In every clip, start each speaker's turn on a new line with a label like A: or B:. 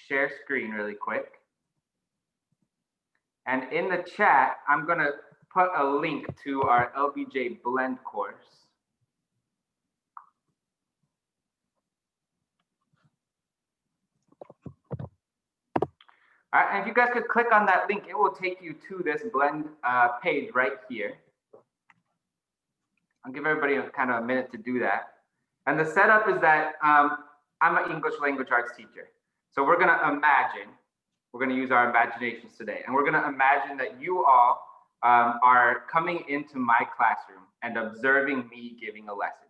A: share screen really quick. And in the chat, I'm going to put a link to our LBJ Blend course. All right, and if you guys could click on that link, it will take you to this Blend page right here. I'll give everybody kind of a minute to do that. And the setup is that I'm an English language arts teacher. So we're going to imagine, we're going to use our imaginations today. And we're going to imagine that you all are coming into my classroom and observing me giving a lesson.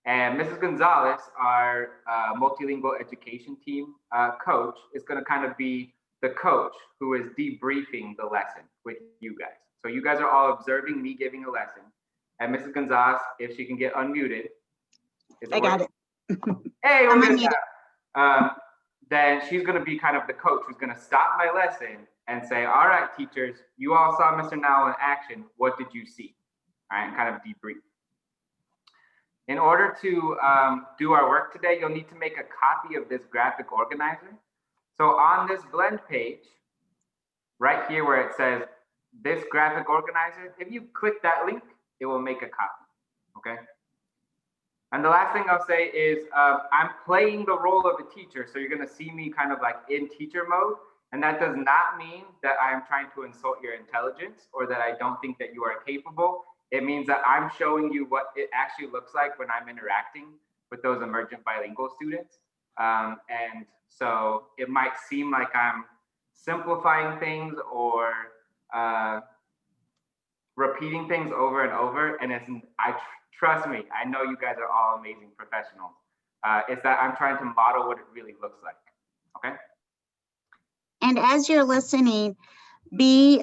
A: And Mrs. Gonzalez, our multilingual education team coach, is going to kind of be the coach who is debriefing the lesson with you guys. So you guys are all observing me giving a lesson. And Mrs. Gonzalez, if she can get unmuted.
B: I got it.
A: Hey, we're good now. Then she's going to be kind of the coach who's going to stop my lesson and say, all right, teachers, you all saw Mr. Nowell in action. What did you see? All right, and kind of debrief. In order to do our work today, you'll need to make a copy of this graphic organizer. So on this Blend page, right here where it says this graphic organizer, if you click that link, it will make a copy, okay? And the last thing I'll say is I'm playing the role of a teacher. So you're gonna see me kind of like in teacher mode. And that does not mean that I am trying to insult your intelligence or that I don't think that you are capable. It means that I'm showing you what it actually looks like when I'm interacting with those emergent bilingual students. And so it might seem like I'm simplifying things or repeating things over and over, and trust me, I know you guys are all amazing professionals. It's that I'm trying to model what it really looks like, okay?
B: And as you're listening, be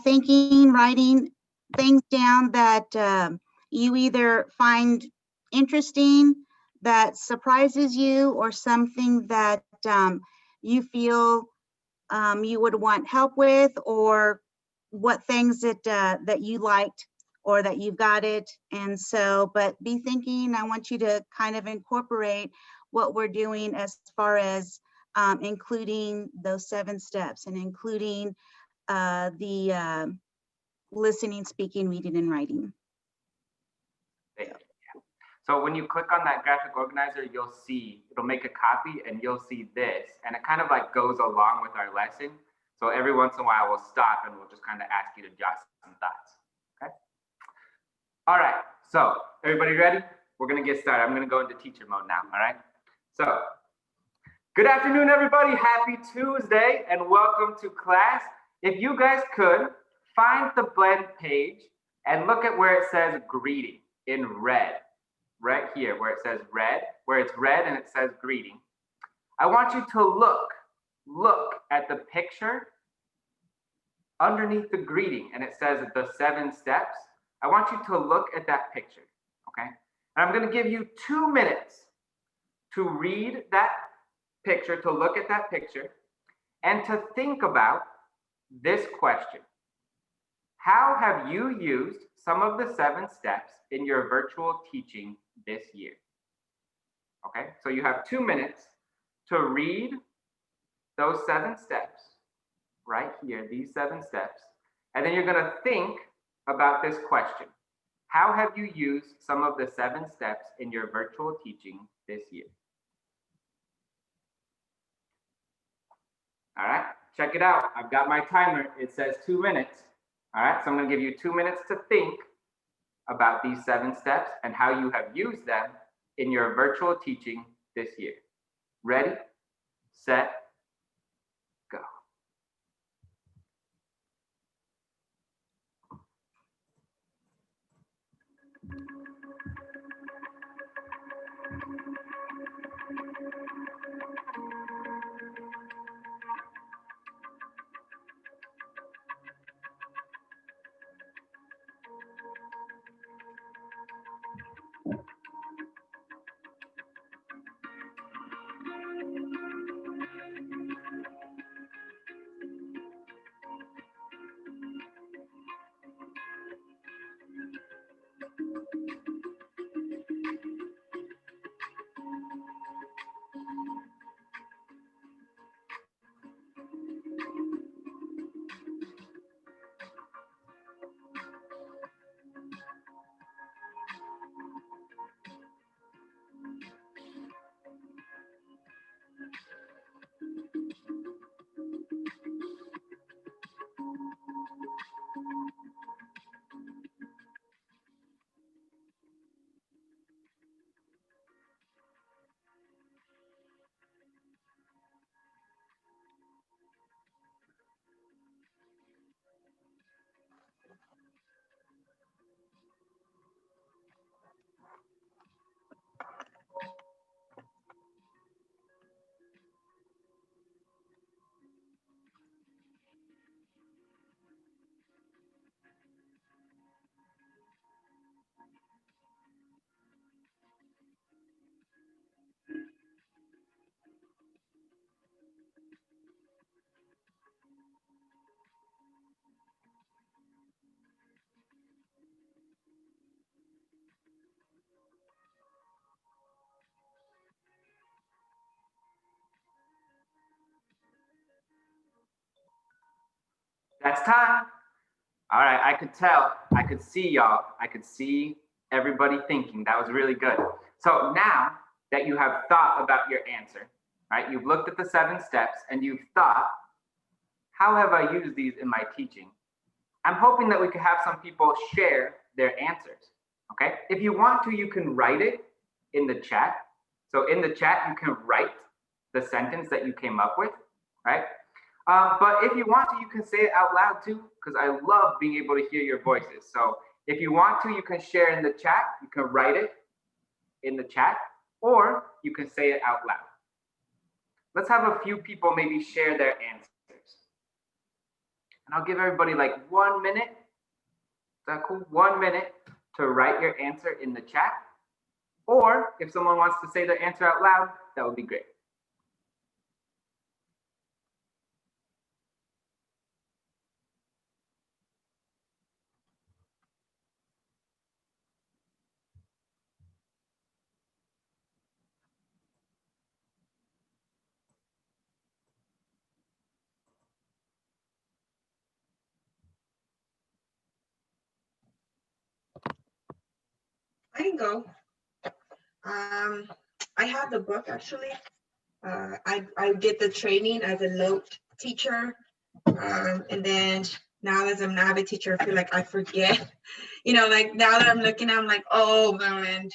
B: thinking, writing things down that you either find interesting, that surprises you, or something that you feel you would want help with, or what things that that you liked or that you've got it. And so, but be thinking, I want you to kind of incorporate what we're doing as far as including those 7 steps and including the listening, speaking, reading, and writing.
A: So when you click on that graphic organizer, you'll see, it'll make a copy and you'll see this, and it kind of like goes along with our lesson. So every once in a while we'll stop and we'll just kind of ask you to jot some thoughts, okay? All right, so everybody ready? We're gonna get started. I'm gonna go into teacher mode now, all right? So, good afternoon, everybody. Happy Tuesday and welcome to class. If you guys could, find the Blend page and look at where it says greeting in red, right here where it says red, where it's red and it says greeting. I want you to look at the picture underneath the greeting and it says the 7 steps. I want you to look at that picture, okay? And I'm gonna give you 2 minutes to read that picture, to look at that picture, and to think about this question. How have you used some of the 7 steps in your virtual teaching this year? Okay, so you have 2 minutes to read those 7 steps right here, these 7 steps, and then you're gonna think about this question. How have you used some of the 7 steps in your virtual teaching this year? All right, check it out. I've got my timer. It says 2 minutes. All right, so I'm gonna give you 2 minutes to think about these 7 steps and how you have used them in your virtual teaching this year. Ready, set, go. That's time. All right, I could tell, I could see y'all, I could see everybody thinking. That was really good. So now that you have thought about your answer, right? You've looked at the 7 steps and you've thought, how have I used these in my teaching? I'm hoping that we could have some people share their answers, okay? If you want to, you can write it in the chat. So in the chat, you can write the sentence that you came up with, right? But if you want to, you can say it out loud too, because I love being able to hear your voices. So if you want to, you can share in the chat, you can write it in the chat, or you can say it out loud. Let's have a few people maybe share their answers. And I'll give everybody like 1 minute. Is that cool? 1 minute to write your answer in the chat. Or if someone wants to say their answer out loud, that would be great.
C: I can go. I have the book actually. I did the training as a LOTE teacher. And then now as I'm an avid teacher, I feel like I forget, like now that I'm looking, I'm like, oh man.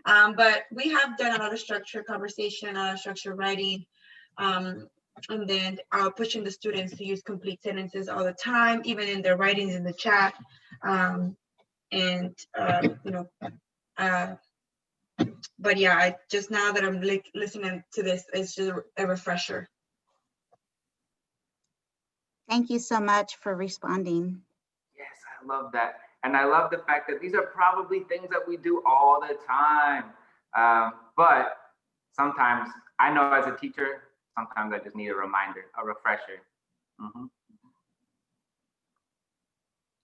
C: But we have done a lot of structured conversation, a lot of structured writing. And then pushing the students to use complete sentences all the time, even in their writings in the chat. But yeah, I just now that I'm listening to this, it's just a refresher.
B: Thank you so much for responding.
A: Yes, I love that. And I love the fact that these are probably things that we do all the time. But sometimes, I know as a teacher, sometimes I just need a reminder, a refresher.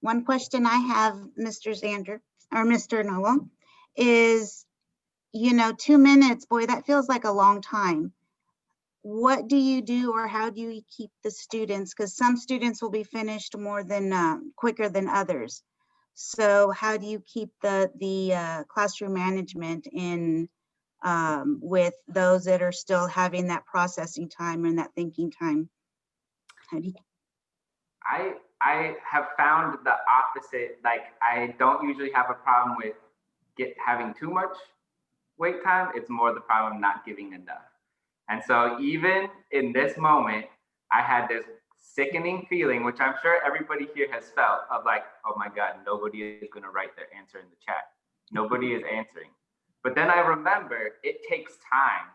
B: One question I have, Mr. Zander, or Mr. Noah, is, 2 minutes, boy, that feels like a long time. What do you do, or how do you keep the students? Because some students will be finished more than quicker than others. So how do you keep the classroom management in with those that are still having that processing time and that thinking time? How do you?
A: I have found the opposite. Like, I don't usually have a problem with having too much wait time. It's more the problem not giving enough. And so even in this moment, I had this sickening feeling, which I'm sure everybody here has felt, of like, oh my God, nobody is going to write their answer in the chat. Nobody is answering. But then I remember it takes time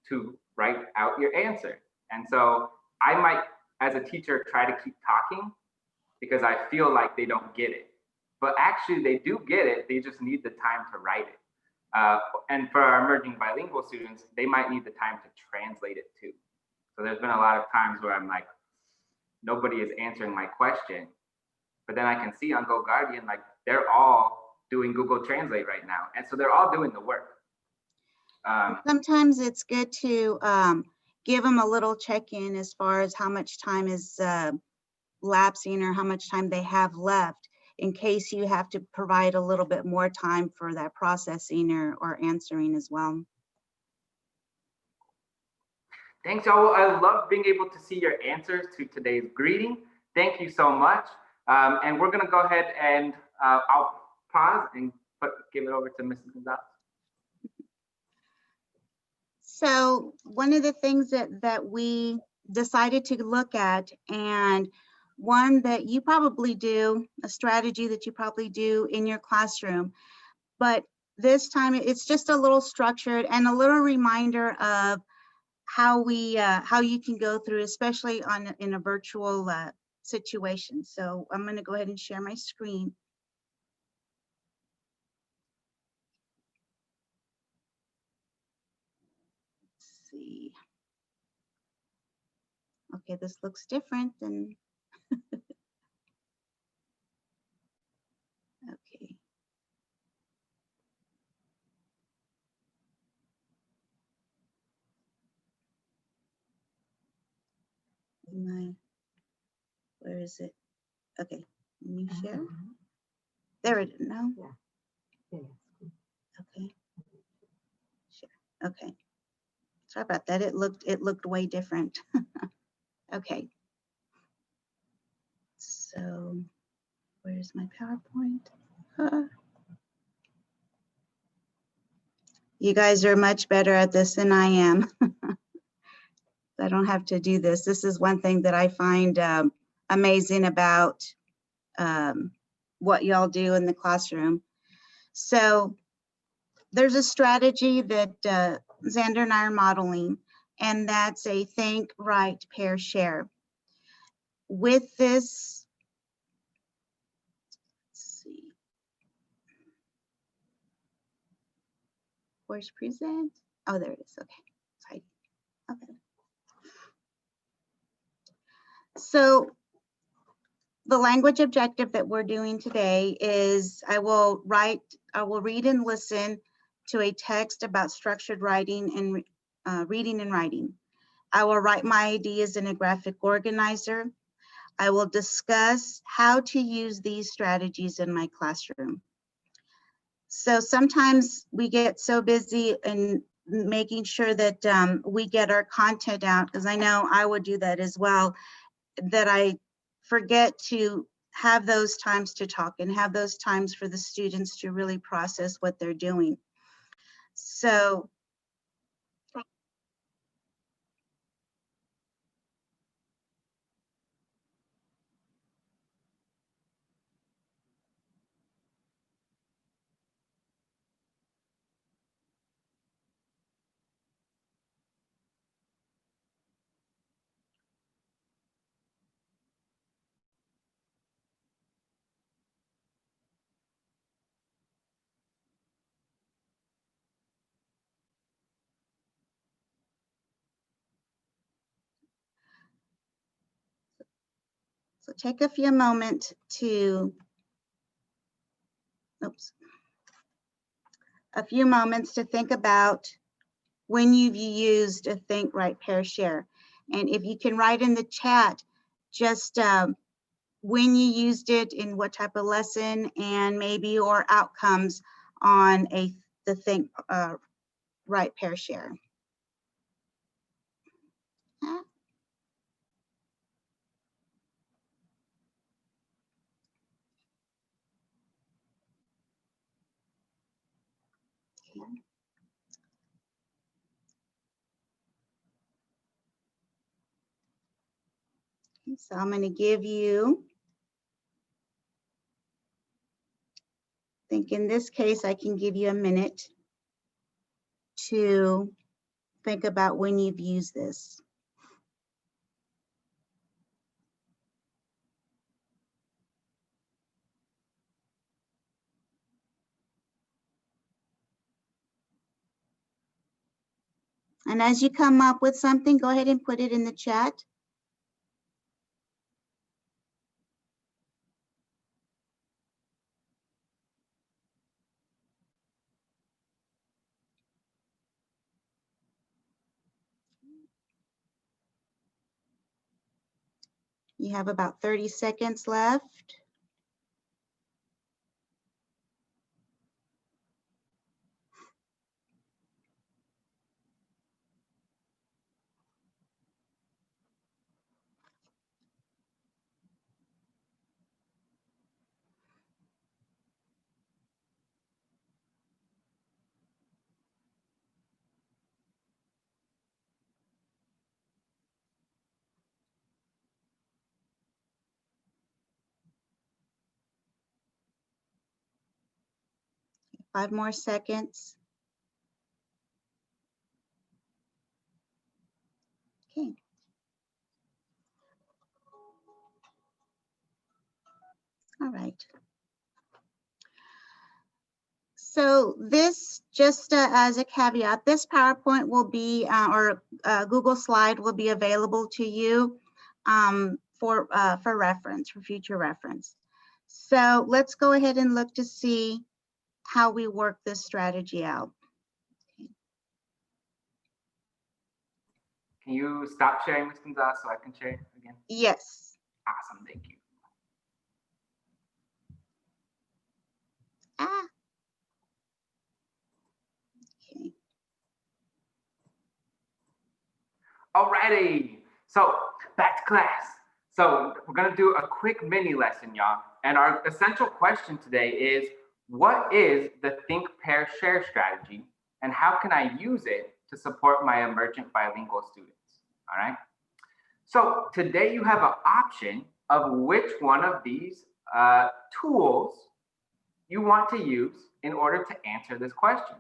A: to write out your answer. And so I might, as a teacher, try to keep talking because I feel like they don't get it. But actually they do get it. They just need the time to write it. And for our emerging bilingual students, they might need the time to translate it too. So there's been a lot of times where I'm like, nobody is answering my question. But then I can see on Go Guardian, like they're all doing Google Translate right now. And so they're all doing the work.
B: Sometimes it's good to give them a little check-in as far as how much time is lapsing or how much time they have left, in case you have to provide a little bit more time for that processing or answering as well.
A: Thanks, y'all. I love being able to see your answers to today's greeting. Thank you so much. And we're gonna go ahead and I'll pause and give it over to Mrs. Gonzalez.
B: So one of the things that we decided to look at, and one that you probably do, a strategy that you probably do in your classroom, but this time it's just a little structured and a little reminder of how you can go through, especially in a virtual situation. So I'm going to go ahead and share my screen. Let's see. Okay, this looks different than. Okay. Where is it? Okay, let me share. There it is. No. Okay. Share. Okay. Sorry about that. It looked way different. Okay. So where's my PowerPoint? You guys are much better at this than I am. I don't have to do this. This is one thing that I find amazing about what y'all do in the classroom. So there's a strategy that Xander and I are modeling, and that's a think, write, pair, share. With this, let's see, where's present? Oh, there it is. Okay, it's hiding. Okay. So the language objective that we're doing today is I will read and listen to a text about structured writing and reading and writing. I will write my ideas in a graphic organizer. I will discuss how to use these strategies in my classroom. So sometimes we get so busy in making sure that we get our content out, because I know I would do that as well, that I forget to have those times to talk and have those times for the students to really process what they're doing. So take a few moments to, think about when you've used a think, write, pair, share. And if you can write in the chat, just when you used it, in what type of lesson, and maybe your outcomes on the think, write, pair, share. So I'm going to give you, I think in this case, I can give you a minute to think about when you've used this. And as you come up with something, go ahead and put it in the chat. You have about 30 seconds left. Five more seconds. Okay. All right. So this, just as a caveat, this PowerPoint will be, or Google slide will be available to you for reference, for future reference. So let's go ahead and look to see how we work this strategy out.
A: Can you stop sharing, Ms. Gonzalez, so I can share again?
B: Yes.
A: Awesome, thank you.
B: Ah. Okay.
A: Alrighty, so back to class. So we're gonna do a quick mini lesson, y'all. And our essential question today is, what is the think, pair, share strategy? And how can I use it to support my emergent bilingual students? All right. So today you have an option of which one of these tools you want to use in order to answer this question.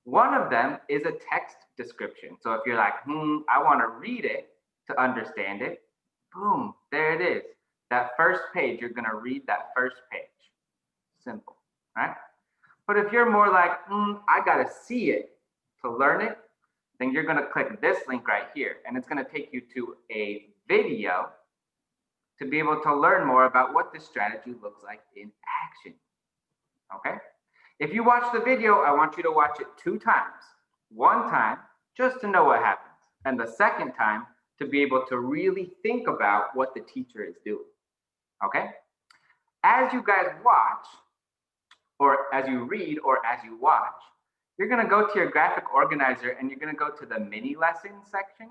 A: One of them is a text description. So if you're like, I want to read it to understand it, boom, there it is. That first page, you're going to read that first page. Simple, right? But if you're more like, I got to see it to learn it, then you're going to click this link right here. And it's going to take you to a video to be able to learn more about what this strategy looks like in action. Okay? If you watch the video, I want you to watch it 2 times. One time, just to know what happens. And the second time, to be able to really think about what the teacher is doing. Okay? As you guys watch, or as you read, or as you watch, you're gonna go to your graphic organizer and you're gonna go to the mini lesson section.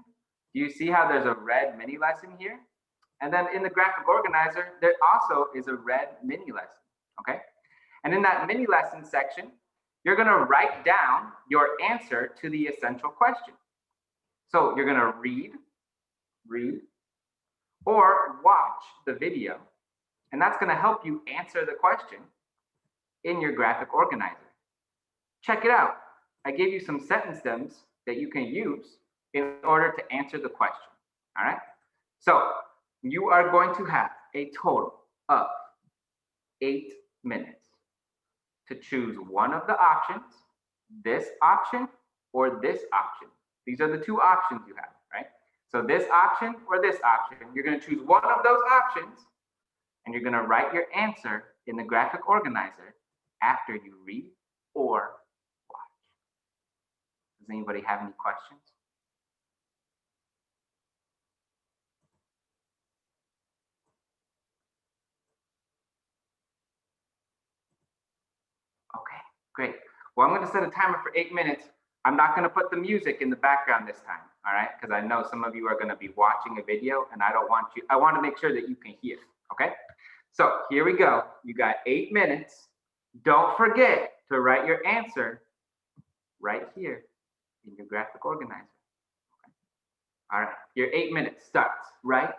A: Do you see how there's a red mini lesson here? And then in the graphic organizer, there also is a red mini lesson, okay? And in that mini lesson section, you're gonna write down your answer to the essential question. So you're gonna read, or watch the video, and that's gonna help you answer the question in your graphic organizer. Check it out. I gave you some sentence stems that you can use in order to answer the question, all right? So you are going to have a total of 8 minutes to choose one of the options, this option or this option. These are the 2 options you have, right? So this option or this option, you're gonna choose one of those options and you're gonna write your answer in the graphic organizer after you read or watch. Does anybody have any questions? Okay, great. Well, I'm gonna set a timer for 8 minutes. I'm not gonna put the music in the background this time, all right? Because I know some of you are gonna be watching a video and I wanna make sure that you can hear, okay? So here we go. You got 8 minutes. Don't forget to write your answer right here in your graphic organizer. Okay. All right, your 8 minutes starts right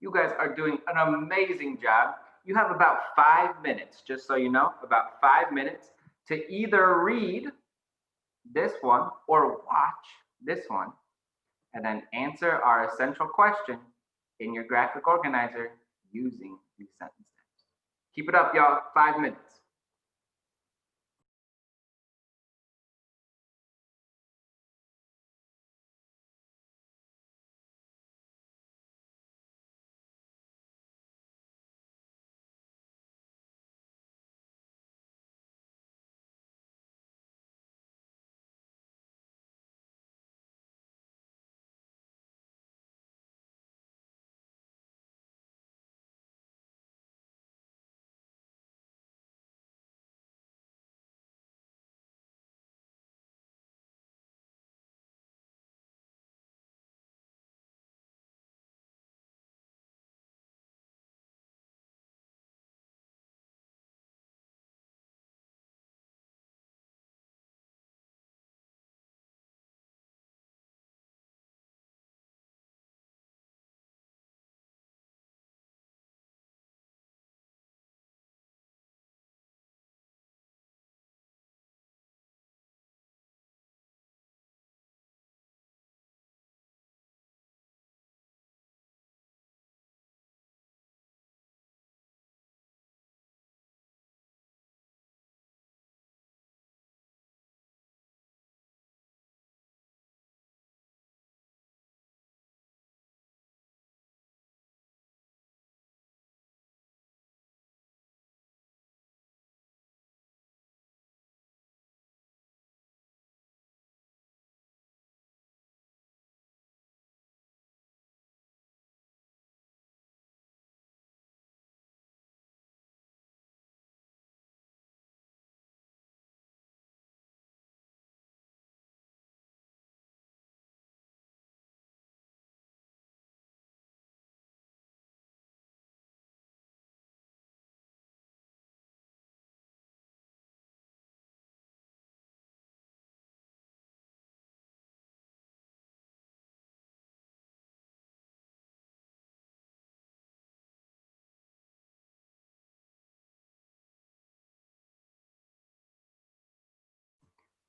A: You guys are doing an amazing job. You have about 5 minutes, just so you know, about 5 minutes to either read this one or watch this one, and then answer our essential question in your graphic organizer using these sentence steps. Keep it up, y'all. 5 minutes.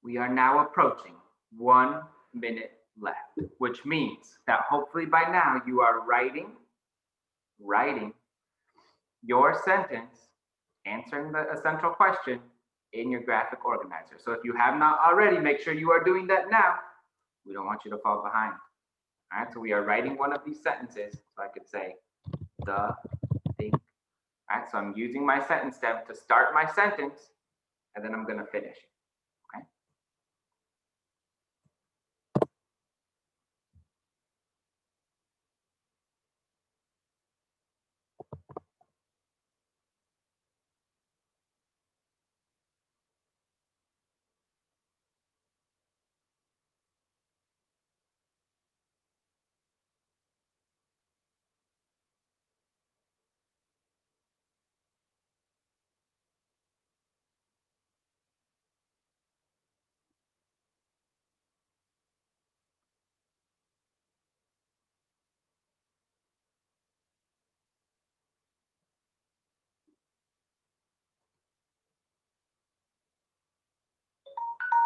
A: We are now approaching 1 minute left, which means that hopefully by now you are writing your sentence, answering the essential question in your graphic organizer. So if you have not already, make sure you are doing that now. We don't want you to fall behind. All right, so we are writing one of these sentences. So I could say the thing. All right, so I'm using my sentence stem to start my sentence, and then I'm going to finish. Okay.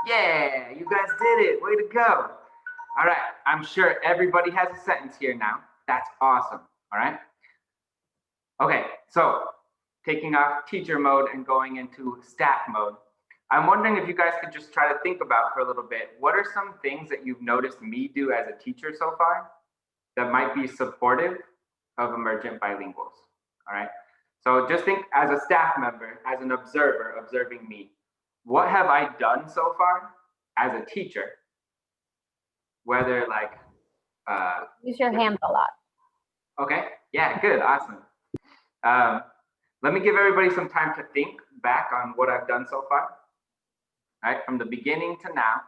A: Yeah, you guys did it. Way to go. All right, I'm sure everybody has a sentence here now. That's awesome. All right. Okay, so taking off teacher mode and going into staff mode. I'm wondering if you guys could just try to think about for a little bit, what are some things that you've noticed me do as a teacher so far that might be supportive of emergent bilinguals? All right. So just think as a staff member, as an observer, observing me, what have I done so far as a teacher? Whether like
D: use your hands a lot.
A: Okay, yeah, good, awesome. Let me give everybody some time to think back on what I've done so far. All right, from the beginning to now,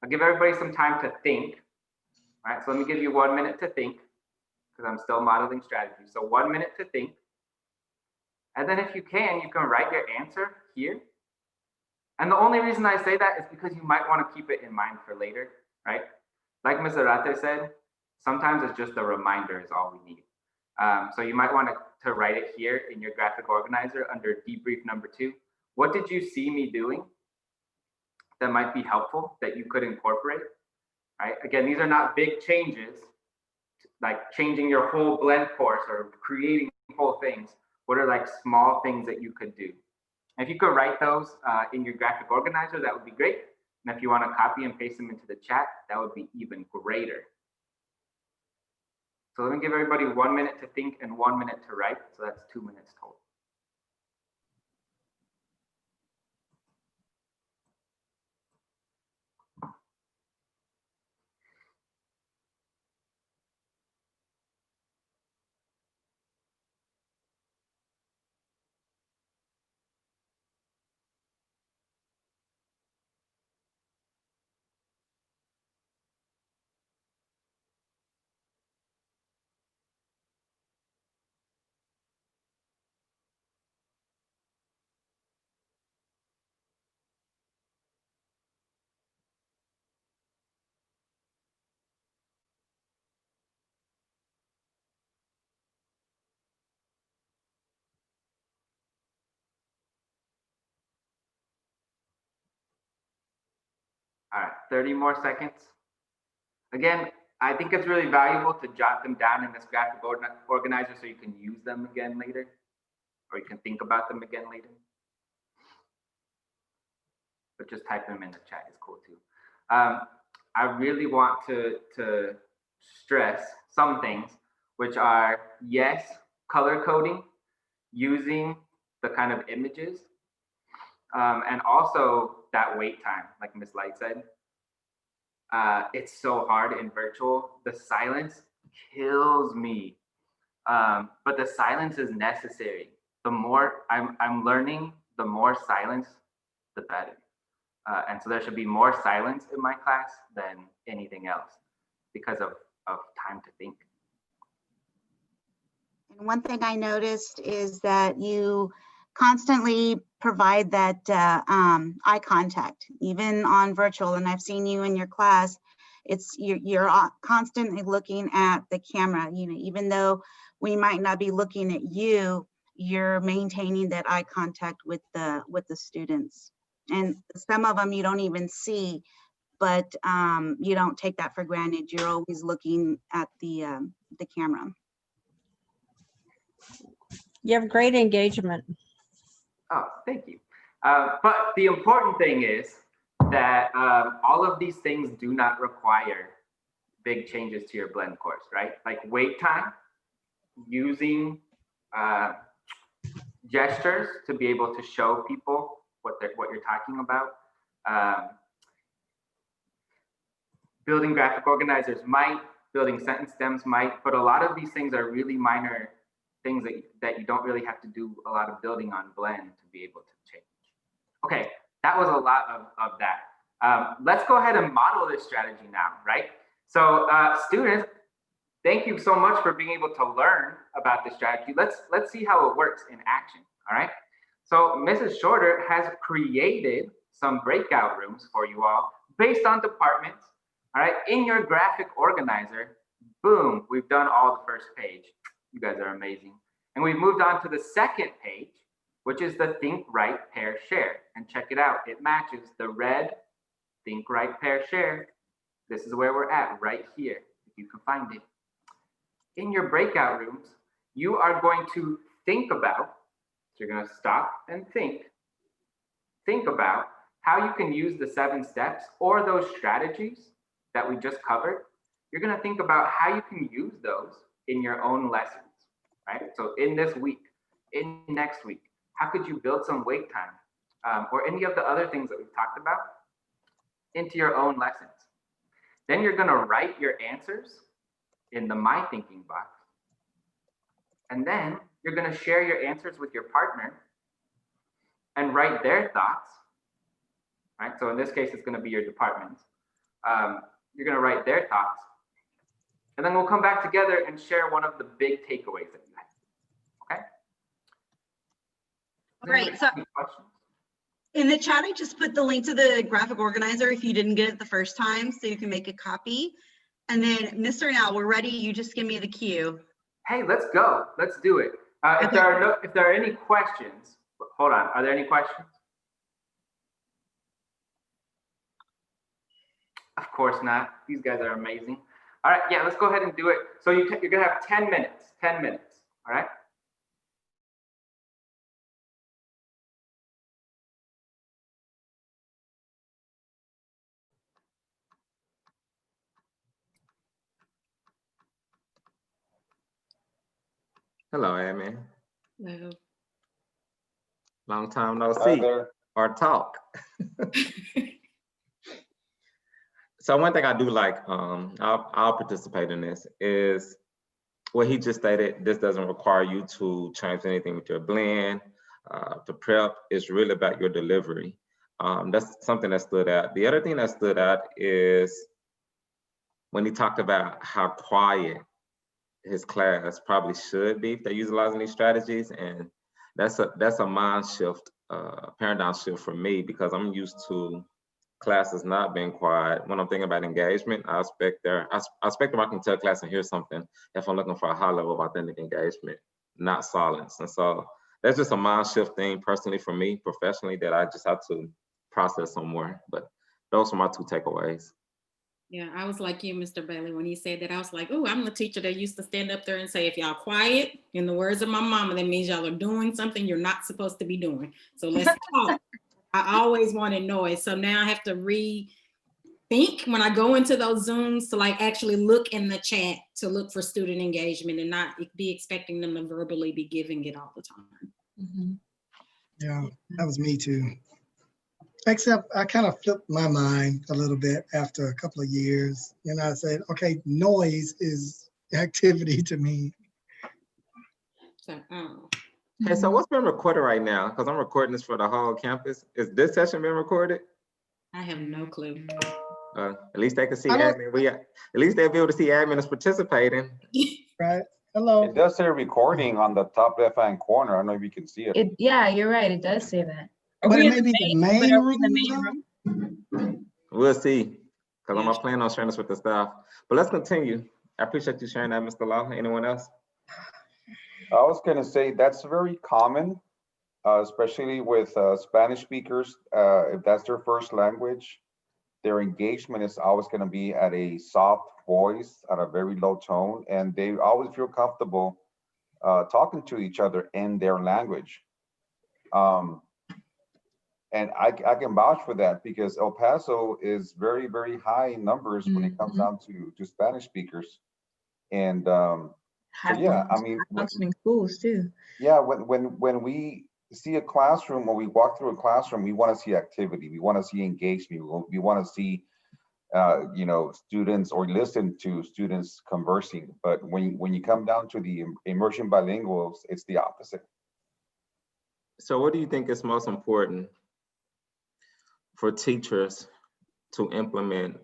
A: I'll give everybody some time to think. All right, so let me give you 1 minute to think because I'm still modeling strategy. So 1 minute to think. And then if you can write your answer here. And the only reason I say that is because you might want to keep it in mind for later, right? Like Ms. Arate said, sometimes it's just a reminder is all we need. So you might want to write it here in your graphic organizer under debrief number 2. What did you see me doing that might be helpful that you could incorporate? Right? Again, these are not big changes, like changing your whole blend course or creating whole things. What are like small things that you could do? And if you could write those in your graphic organizer, that would be great. And if you want to copy and paste them into the chat, that would be even greater. So let me give everybody 1 minute to think and 1 minute to write. So that's 2 minutes total. All right, 30 more seconds. Again, I think it's really valuable to jot them down in this graphic organizer so you can use them again later, or you can think about them again later. But just type them in the chat is cool too. I really want to stress some things, which are, yes, color coding, using the kind of images, and also that wait time, like Ms. Light said. It's so hard in virtual. The silence kills me, but the silence is necessary. The more I'm learning, the more silence, the better. And so there should be more silence in my class than anything else because of time to think.
B: And one thing I noticed is that you constantly provide that eye contact, even on virtual. And I've seen you in your class. You're constantly looking at the camera. You know, even though we might not be looking at you, you're maintaining that eye contact with the students. And some of them you don't even see, but you don't take that for granted. You're always looking at the camera.
E: You have great engagement.
A: Oh, thank you. But the important thing is that all of these things do not require big changes to your blend course, right? Like wait time, using gestures to be able to show people what you're talking about. Building graphic organizers might, building sentence stems might, but a lot of these things are really minor things that you don't really have to do a lot of building on blend to be able to change. Okay, that was a lot of that. Let's go ahead and model this strategy now, right? So students, thank you so much for being able to learn about this strategy. Let's see how it works in action, all right? So Mrs. Shorter has created some breakout rooms for you all based on departments, all right? In your graphic organizer, boom, we've done all the first page. You guys are amazing. And we've moved on to the second page, which is the think, write, pair, share. And check it out, it matches the red think, write, pair, share. This is where we're at right here, if you can find it. In your breakout rooms, you are going to think about, so you're going to stop and think about how you can use the 7 steps or those strategies that we just covered. You're going to think about how you can use those in your own lessons, right? So in this week, in next week, how could you build some wait time or any of the other things that we've talked about into your own lessons? Then you're going to write your answers in the My Thinking box. And then you're going to share your answers with your partner and write their thoughts, right? So in this case, it's going to be your department. You're going to write their thoughts. And then we'll come back together and share one of the big takeaways that you had, okay?
C: All right, so in the chat, I just put the link to the graphic organizer if you didn't get it the first time, so you can make a copy. And then Mr. Now, we're ready. You just give me the cue.
A: hey, let's go. Let's do it. If there are any questions, hold on. Are there any questions? Of course not. These guys are amazing. All right, yeah, let's go ahead and do it. So you're gonna have 10 minutes, 10 minutes, all right? Hello, admin.
F: Hello.
A: Long time no see or talk. So one thing I do like, I'll participate in this, is what he just stated. This doesn't require you to change anything with your blend. The prep is really about your delivery. That's something that stood out. The other thing that stood out is when he talked about how quiet his class probably should be if they're utilizing these strategies. And that's a mind shift, paradigm shift for me, because I'm used to classes not being quiet. When I'm thinking about engagement, I expect them I can tell class and hear something if I'm looking for a high level of authentic engagement, not silence. And so that's just a mind shift thing personally for me, professionally, that I just have to process some more. But those are my two takeaways.
F: Yeah, I was like you, Mr. Bailey, when he said that. I was like, oh, I'm the teacher that used to stand up there and say, if y'all quiet, in the words of my mama, that means y'all are doing something you're not supposed to be doing. So let's talk. I always wanted noise. So now I have to rethink when I go into those Zooms to like actually look in the chat to look for student engagement and not be expecting them to verbally be giving it all the time.
G: Mm-hmm. Yeah, that was me too. Except I kind of flipped my mind a little bit after a couple of years. And I said, okay, noise is activity to me.
F: So,
A: Hey, so what's being recorded right now? Because I'm recording this for the whole campus. Is this session being recorded?
F: I have no clue.
A: At least they can see admin. At least they'll be able to see admin is participating.
G: Right. Hello.
H: It does say recording on the top left-hand corner. I don't know if you can see it.
I: Yeah, you're right. It does say that.
G: But it may be the main room.
A: We'll see. Because I'm not planning on sharing this with the staff. But let's continue. I appreciate you sharing that, Mr. Law. Anyone else?
H: I was going to say that's very common, especially with Spanish speakers. If that's their first language, their engagement is always going to be at a soft voice, at a very low tone, and they always feel comfortable talking to each other in their language. And I can vouch for that because El Paso is very, very high in numbers when it comes down to Spanish speakers. And so yeah, I mean,
I: functioning schools too.
H: Yeah, when we see a classroom or we walk through a classroom, we want to see activity, we want to see engagement, we want to see you know, students or listen to students conversing. But when you come down to the emergent bilinguals, it's the opposite.
A: So what do you think is most important for teachers to implement,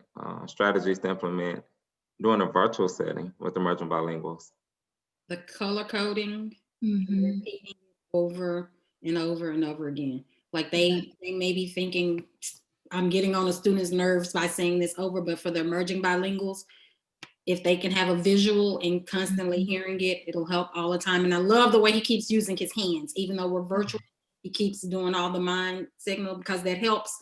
A: strategies to implement during a virtual setting with emergent bilinguals?
F: The color coding, repeating over and over and over again. Like they may be thinking, I'm getting on a student's nerves by saying this over, but for the emerging bilinguals, if they can have a visual and constantly hearing it, it'll help all the time. And I love the way he keeps using his hands, even though we're virtual, he keeps doing all the mind signal because that helps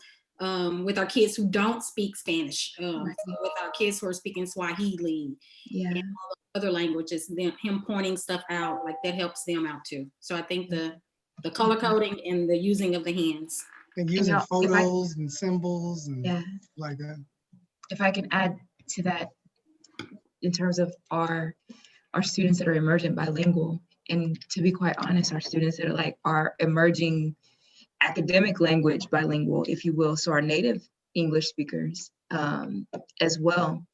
F: with our kids who don't speak Spanish, with our kids who are speaking Swahili and all the other languages, him pointing stuff out, like that helps them out too. So I think the color coding and the using of the hands.
G: And using photos and symbols and like that.
I: If I can add to that, in terms of our students that are emergent bilingual, and to be quite honest, our students that are like our emerging academic language bilingual, if you will, so our native English speakers as well.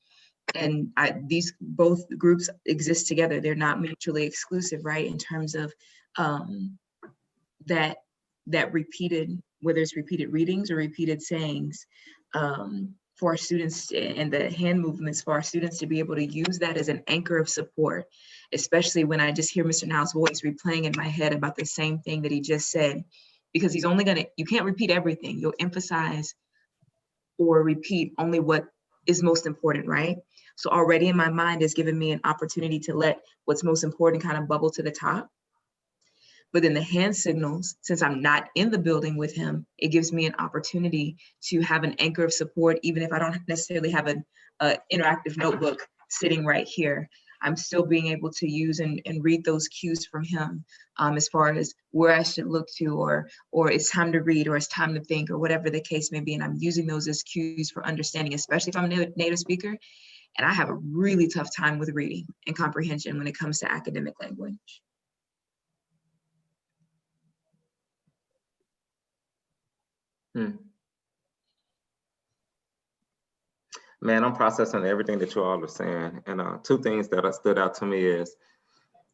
I: And these both groups exist together. They're not mutually exclusive, right? In terms of that repeated, whether it's repeated readings or repeated sayings, for our students, and the hand movements for our students to be able to use that as an anchor of support, especially when I just hear Mr. Now's voice replaying in my head about the same thing that he just said, because he's only you can't repeat everything. You'll emphasize or repeat only what is most important, right? So already in my mind is giving me an opportunity to let what's most important kind of bubble to the top. But then the hand signals, since I'm not in the building with him, it gives me an opportunity to have an anchor of support, even if I don't necessarily have an interactive notebook sitting right here. I'm still being able to use and read those cues from him as far as where I should look to, or it's time to read, or it's time to think, or whatever the case may be. And I'm using those as cues for understanding, especially if I'm a native speaker. And I have a really tough time with reading and comprehension when it comes to academic language.
J: Man, I'm processing everything that you all are saying. And two things that stood out to me is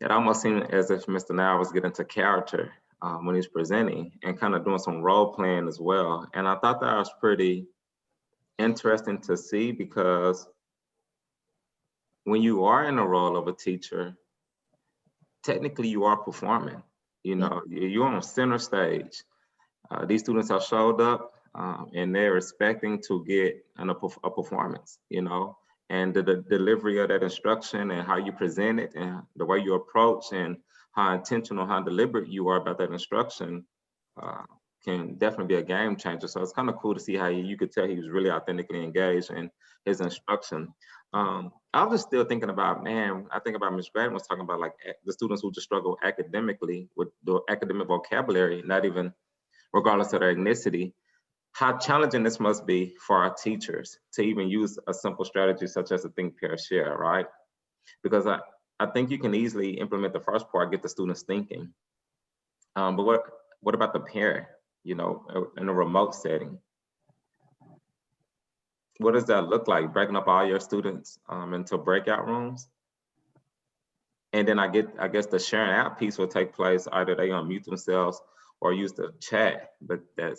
J: it almost seemed as if Mr. Now was getting into character when he's presenting and kind of doing some role playing as well. And I thought that was pretty interesting to see, because when you are in the role of a teacher, technically you are performing. You know, you're on center stage. These students have showed up and they're expecting to get a performance, you know, and the delivery of that instruction and how you present it and the way you approach and how intentional, how deliberate you are about that instruction can definitely be a game changer. So it's kind of cool to see how you could tell he was really authentically engaged in his instruction. I was just still thinking about, man, I think about Ms. Grattan was talking about like the students who just struggle academically with the academic vocabulary, not even regardless of their ethnicity, how challenging this must be for our teachers to even use a simple strategy such as a think, pair, share, right? Because I think you can easily implement the first part, get the students thinking. But what about the pair, you know, in a remote setting? What does that look like? Breaking up all your students into breakout rooms? And then I guess the sharing out piece will take place, either they unmute themselves or use the chat, but that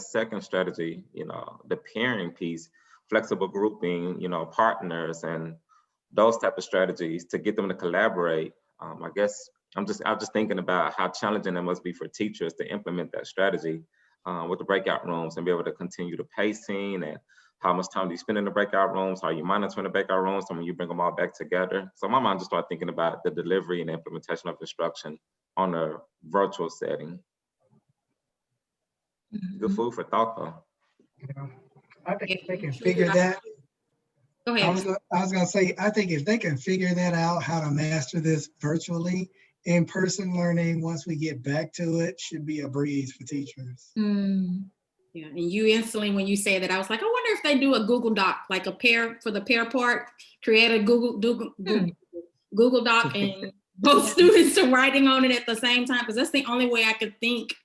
J: second strategy, you know, the pairing piece, flexible grouping, you know, partners and those type of strategies to get them to collaborate. I guess I'm just thinking about how challenging it must be for teachers to implement that strategy with the breakout rooms and be able to continue the pacing and how much time do you spend in the breakout rooms, how you monitoring the breakout rooms, and when you bring them all back together. So my mind just started thinking about the delivery and implementation of instruction on a virtual setting. Good food for thought, though.
G: Yeah. I think if they can figure that.
F: Go ahead.
G: I was gonna say, I think if they can figure that out, how to master this virtually, in-person learning, once we get back to it, should be a breeze for teachers.
F: Yeah, and you instantly, when you say that, I was like, I wonder if they do a Google Doc, like a pair for the pair part, create a Google Doc and both students are writing on it at the same time, because that's the only way I could think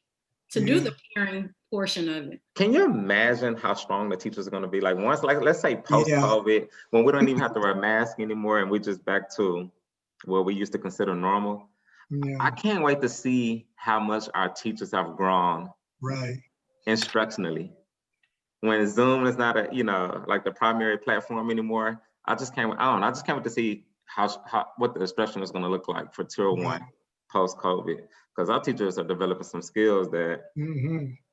F: to do the pairing portion of it.
J: Can you imagine how strong the teachers are going to be? Like once, like let's say post-COVID, when we don't even have to wear a mask anymore and we're just back to what we used to consider normal. I can't wait to see how much our teachers have grown instructionally. When Zoom is not like the primary platform anymore, I just can't wait to see what the instruction is going to look like for Tier 1 post-COVID, because our teachers are developing some skills that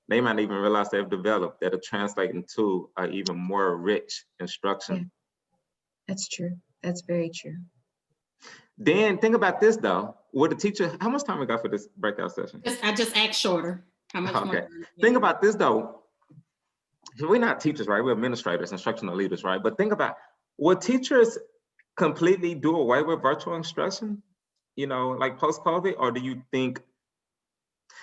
J: they might not even realize they've developed that are translating to even more rich instruction.
I: Yeah. That's true. That's very true.
J: Then think about this though. Would the teacher, how much time we got for this breakout session?
F: I just asked shorter. How much more?
J: Think about this though. We're not teachers, right? We're administrators, instructional leaders, right? But think about, would teachers completely do away with virtual instruction, you know, like post-COVID? Or do you think,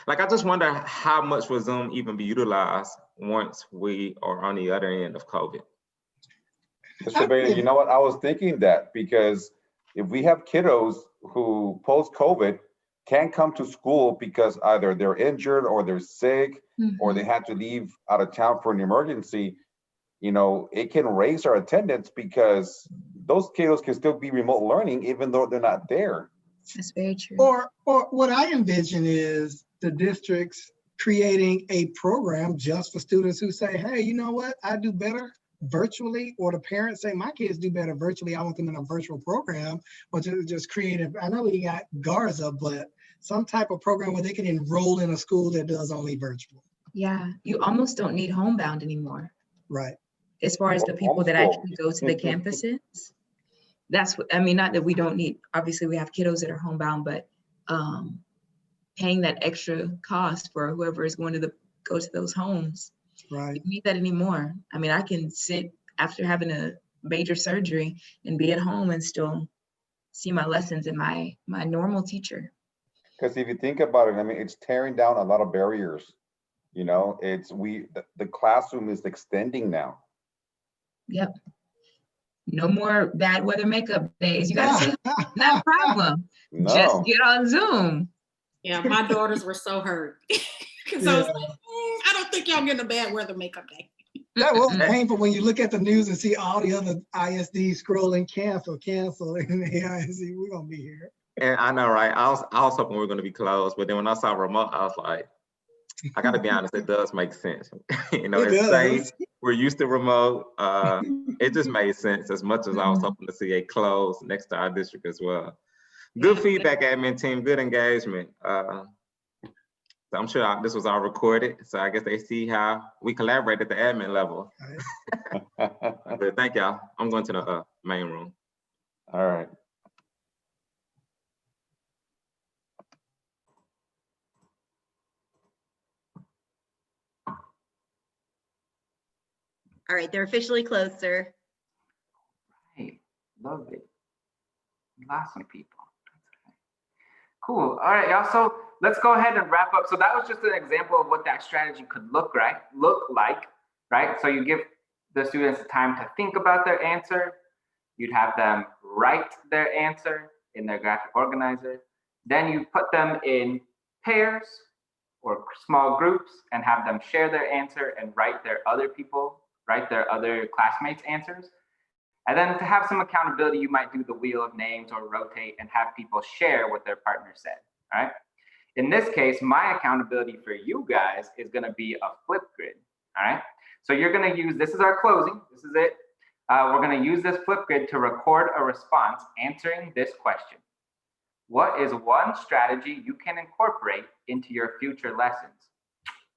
J: like, I just wonder how much will Zoom even be utilized once we are on the other end of COVID?
H: Mr. Bailey, you know what? I was thinking that, because if we have kiddos who post-COVID can't come to school because either they're injured or they're sick or they had to leave out of town for an emergency, you know, it can raise our attendance because those kiddos can still be remote learning even though they're not there.
I: That's very true.
G: Or what I envision is the districts creating a program just for students who say, hey, you know what, I do better virtually, or the parents say my kids do better virtually, I want them in a virtual program, or just creative. I know we got Garza, but some type of program where they can enroll in a school that does only virtual.
I: Yeah, you almost don't need homebound anymore.
G: Right.
I: As far as the people that actually go to the campuses. that's what, I mean, not that we don't need, obviously we have kiddos that are homebound, but paying that extra cost for whoever is going to go to those homes.
G: Right.
I: You don't need that anymore. I mean, I can sit after having a major surgery and be at home and still see my lessons in my normal teacher.
H: Because if you think about it, I mean, it's tearing down a lot of barriers. You know, the classroom is extending now.
I: Yep. No more bad weather makeup days. You gotta say, not a problem.
H: No.
I: Just get on Zoom.
F: Yeah, my daughters were so hurt. Because I was like, I don't think y'all getting a bad weather makeup day.
G: That was painful when you look at the news and see all the other ISD scrolling cancel, and the ISD, we're gonna be here.
J: And I know, right? I was hoping we were going to be closed, but then when I saw remote, I was like, I got to be honest, it does make sense. You know, it's safe. We're used to remote. It just made sense as much as I was hoping to see a close next to our district as well. Good feedback, admin team. Good engagement. So I'm sure this was all recorded. So I guess they see how we collaborate at the admin level. But thank y'all. I'm going to the main room.
H: All right.
K: All right, they're officially closed, sir.
A: Hey, love it. Lost some people. Okay. Cool. All right, y'all. So let's go ahead and wrap up. So that was just an example of what that strategy could look like, right? So you give the students time to think about their answer. You'd have them write their answer in their graphic organizer. Then you put them in pairs or small groups and have them share their answer and write their other classmates' answers. And then to have some accountability, you might do the wheel of names or rotate and have people share what their partner said, all right? In this case, my accountability for you guys is gonna be a flip grid, all right? So you're gonna use, this is our closing, this is it. We're gonna use this flip grid to record a response answering this question. What is one strategy you can incorporate into your future lessons?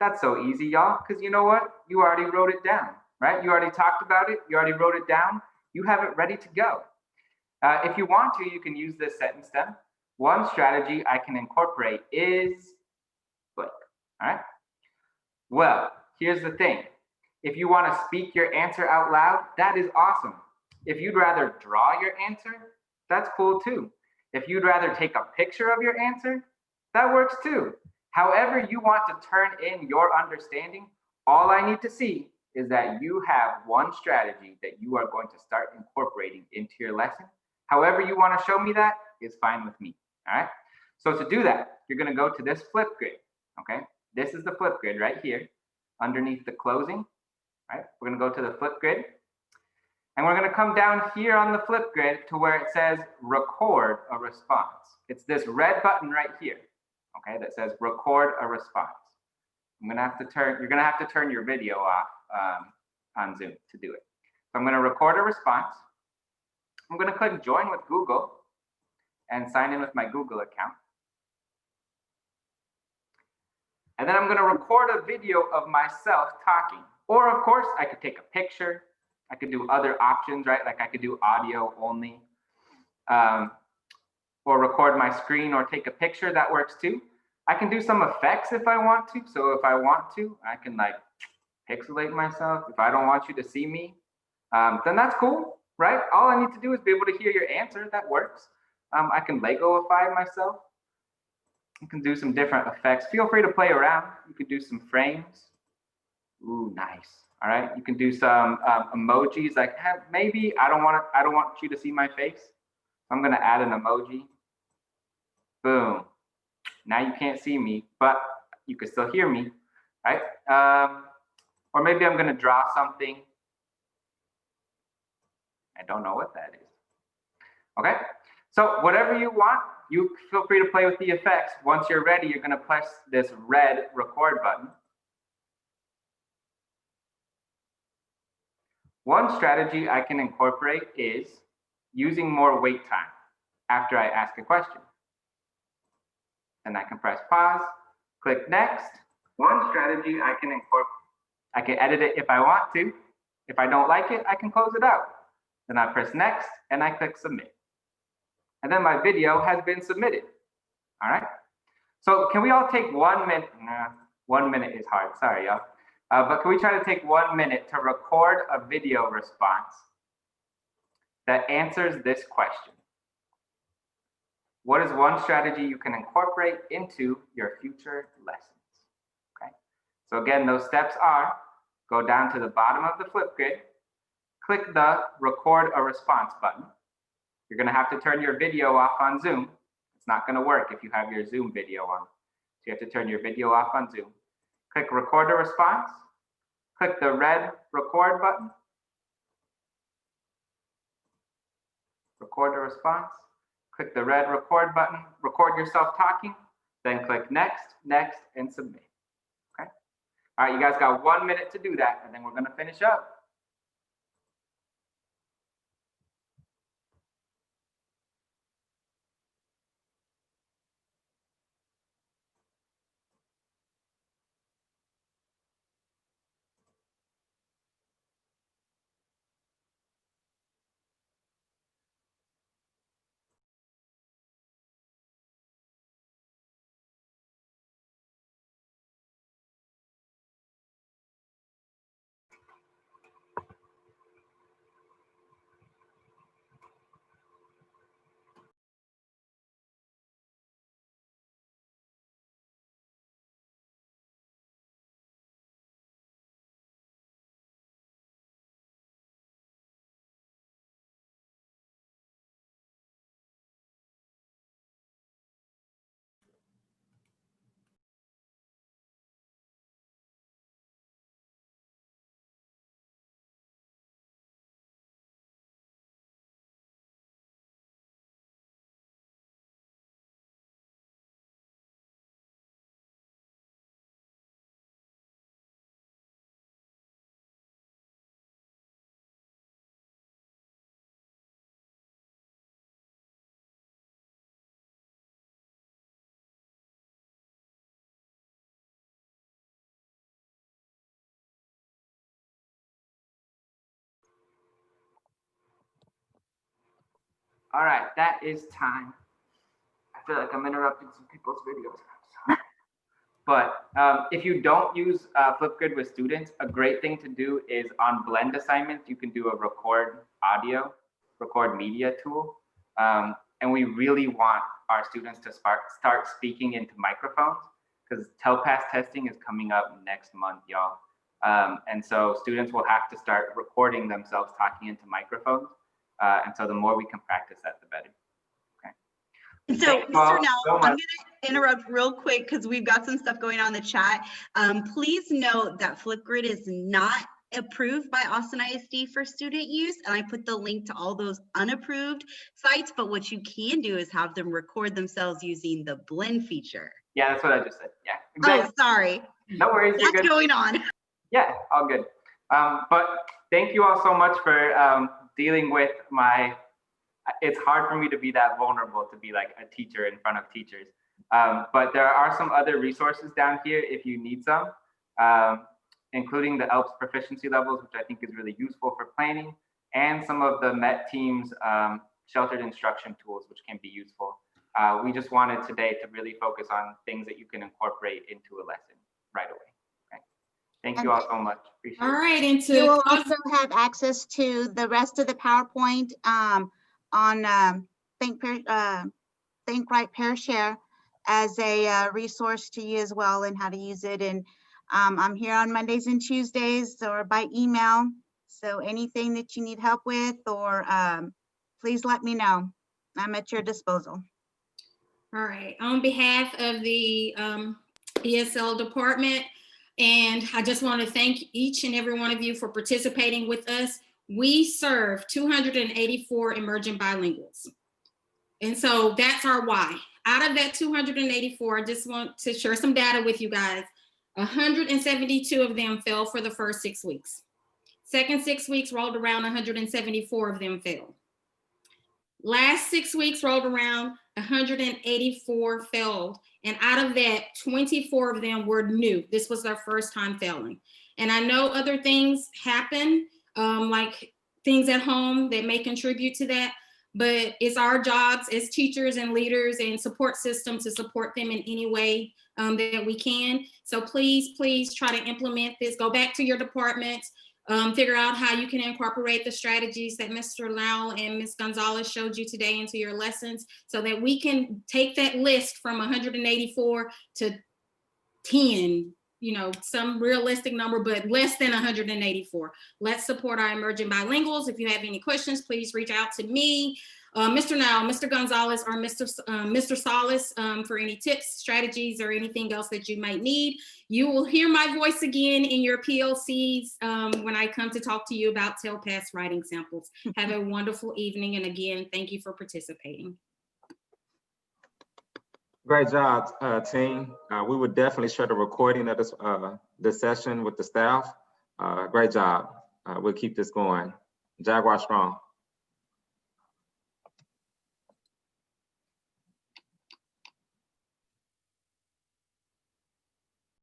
A: That's so easy, y'all, because you know what? You already wrote it down, right? You already talked about it, you already wrote it down, you have it ready to go. If you want to, you can use this sentence stem. One strategy I can incorporate is blank, all right? Well, here's the thing. If you want to speak your answer out loud, that is awesome. If you'd rather draw your answer, that's cool too. If you'd rather take a picture of your answer, that works too. However you want to turn in your understanding, all I need to see is that you have one strategy that you are going to start incorporating into your lesson. However you want to show me that is fine with me, all right? So to do that, you're going to go to this flip grid, okay? This is the flip grid right here underneath the closing, right? We're going to go to the flip grid. And we're going to come down here on the flip grid to where it says record a response. It's this red button right here, okay, that says record a response. You're going to have to turn your video off on Zoom to do it. So I'm going to record a response. I'm going to click join with Google and sign in with my Google account. And then I'm going to record a video of myself talking. Or of course, I could take a picture. I could do other options, right? Like I could do audio only, or record my screen or take a picture, that works too. I can do some effects if I want to. So if I want to, I can like pixelate myself. If I don't want you to see me, then that's cool, right? All I need to do is be able to hear your answer, that works. I can Legoify myself. You can do some different effects. Feel free to play around. You can do some frames. Ooh, nice. All right, you can do some emojis like maybe I don't want you to see my face. So I'm gonna add an emoji. Boom. Now you can't see me, but you can still hear me, right? Or maybe I'm gonna draw something. I don't know what that is. Okay, so whatever you want, you feel free to play with the effects. Once you're ready, you're gonna press this red record button. One strategy I can incorporate is using more wait time after I ask a question. And I can press pause, click next. One strategy I can incorporate, I can edit it if I want to. If I don't like it, I can close it out. Then I press next and I click submit. And then my video has been submitted. All right. So can we all take 1 minute? Nah, 1 minute is hard. Sorry, y'all. But can we try to take 1 minute to record a video response that answers this question? What is one strategy you can incorporate into your future lessons? Okay. So again, those steps are go down to the bottom of the Flipgrid, click the record a response button. You're going to have to turn your video off on Zoom. It's not going to work if you have your Zoom video on. So you have to turn your video off on Zoom. Click record a response. Click the red record button. Record a response. Click the red record button. Record yourself talking. Then click next, next, and submit. Okay. All right, you guys got 1 minute to do that, and then we're going to finish up. All right, that is time. I feel like I'm interrupting some people's videos. But if you don't use Flipgrid with students, a great thing to do is on blend assignments, you can do a record audio, record media tool. And we really want our students to start speaking into microphones because TELPAS testing is coming up next month, y'all. And so students will have to start recording themselves talking into microphones. And so the more we can practice that, the better. Okay.
K: So, Mr. Nell, I'm going to interrupt real quick because we've got some stuff going on in the chat. Please note that Flipgrid is not approved by Austin ISD for student use, and I put the link to all those unapproved sites, but what you can do is have them record themselves using the blend feature.
A: Yeah, that's what I just said. Yeah, exactly.
K: Oh, sorry.
A: No worries.
K: What's going on?
A: Yeah, all good. But thank you all so much for dealing with it's hard for me to be that vulnerable to be like a teacher in front of teachers. But there are some other resources down here if you need some, including the ELPS proficiency levels, which I think is really useful for planning, and some of the MET team's sheltered instruction tools, which can be useful. We just wanted today to really focus on things that you can incorporate into a lesson right away. Okay. Thank you all so much. Appreciate it.
F: All right, and
B: you will also have access to the rest of the PowerPoint on Think Right Pair Share as a resource to you as well, and how to use it. And I'm here on Mondays and Tuesdays or by email. So anything that you need help with, or please let me know. I'm at your disposal.
F: All right, on behalf of the ESL department, and I just want to thank each and every one of you for participating with us. We serve 284 emergent bilinguals. And so that's our why. Out of that 284, I just want to share some data with you guys. 172 of them fell for the first 6 weeks. Second 6 weeks rolled around, 174 of them failed. Last 6 weeks rolled around, 184 failed. And out of that, 24 of them were new. This was their first time failing. And I know other things happen, like things at home that may contribute to that. But it's our jobs as teachers and leaders and support system to support them in any way that we can. So please, please try to implement this. Go back to your departments, figure out how you can incorporate the strategies that Mr. Lau and Ms. Gonzalez showed you today into your lessons so that we can take that list from 184 to 10, you know, some realistic number, but less than 184. Let's support our emerging bilinguals. If you have any questions, please reach out to me, Mr. Now, Mr. Gonzalez, or Mr. Salas for any tips, strategies, or anything else that you might need. You will hear my voice again in your PLCs when I come to talk to you about TELPAS writing samples. Have a wonderful evening. And again, thank you for participating.
J: Great job, team. We would definitely share the recording of this session with the staff. Great job. We'll keep this going. Jaguar strong.